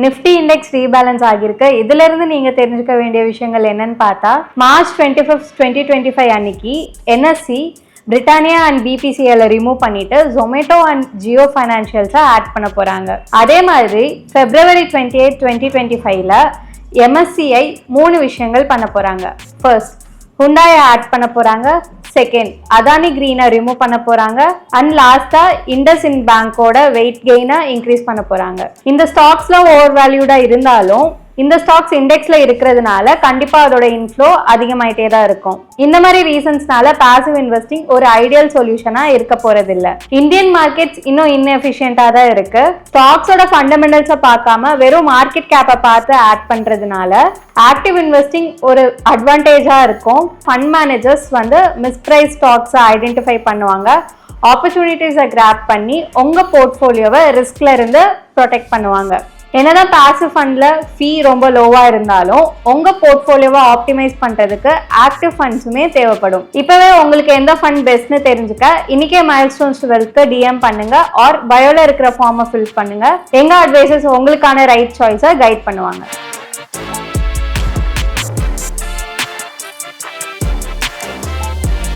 Nifty index rebalance ஆகியிருக்கு. இதுல இருந்து நீங்க தெரிஞ்சுக்க வேண்டிய விஷயங்கள் என்னன்னு பார்த்தா, மார்ச் 25, 2025 அன்னைக்கு NSC Britannia and BPCL remove பண்ணிட்டு ஜொமேட்டோ அண்ட் ஜியோ ஃபைனான்சியல்ஸை ஆட் பண்ண போறாங்க. அதே மாதிரி February 28, 2025ல எம்எஸ்சிஐ 3 விஷயங்கள் பண்ண போறாங்க. ஃபர்ஸ்ட், ஹுண்டாயை ஆட் பண்ண போறாங்க. செகண்ட், அதானி கிரீனை ரிமூவ் பண்ண போறாங்க. அண்ட் லாஸ்டா இண்டஸ்இண்ட் பேங்கோட வெயிட் கெயினை இன்க்ரீஸ் பண்ண போறாங்க. இந்த ஸ்டாக்ஸ்ல ஓவர் வேல்யூடா இருந்தாலும் இந்த ஸ்டாக்ஸ் இண்டெக்ஸ்ல இருக்கிறதுனால கண்டிப்பா அதோட இன்ஃப்ளோ அதிகமாயிட்டே தான் இருக்கும். இந்த மாதிரி ரீசன்ஸ்னால பாசிவ் இன்வெஸ்டிங் ஒரு ஐடியல் சொல்யூஷனா இருக்க போறது இல்ல. இந்தியன் மார்க்கெட்ஸ் இன்னும் இன்எஃபிஷியன்டா தான் இருக்கு. ஸ்டாக்ஸோட ஃபண்டமெண்டல்ஸை பார்க்காம வெறும் மார்க்கெட் கேப்பை பார்த்து ஆட் பண்றதுனால ஆக்டிவ் இன்வெஸ்டிங் ஒரு அட்வான்டேஜா இருக்கும். ஃபண்ட் மேனேஜர்ஸ் மிஸ்பிரைஸ் ஸ்டாக்ஸை ஐடென்டிஃபை பண்ணுவாங்க. ஆப்பர்ச்சுனிட்டிஸை கிராப் பண்ணி உங்க போர்ட்ஃபோலியோவை ரிஸ்க்ல இருந்து ப்ரொடெக்ட் பண்ணுவாங்க. என்னதான் பாசிவ் ஃபண்ட்ல ஃபீ ரொம்ப லோவா இருந்தாலும் உங்க போர்ட்ஃபோலியோவை ஆப்டிமைஸ் பண்றதுக்கு ஆக்டிவ் ஃபண்ட்ஸுமே தேவைப்படும். இப்பவே உங்களுக்கு எந்த ஃபண்ட் பெஸ்ட்னு தெரிஞ்சுக்க இன்னைக்கே மைல்ஸ்டோன்ஸ் வெல்த்க்கு டிஎம் பண்ணுங்க ஆர் பயோல இருக்கிற ஃபார்மை ஃபில் பண்ணுங்க. எங்க அட்வைசர்ஸ் உங்களுக்கான ரைட் சாய்ஸை கைட் பண்ணுவாங்க.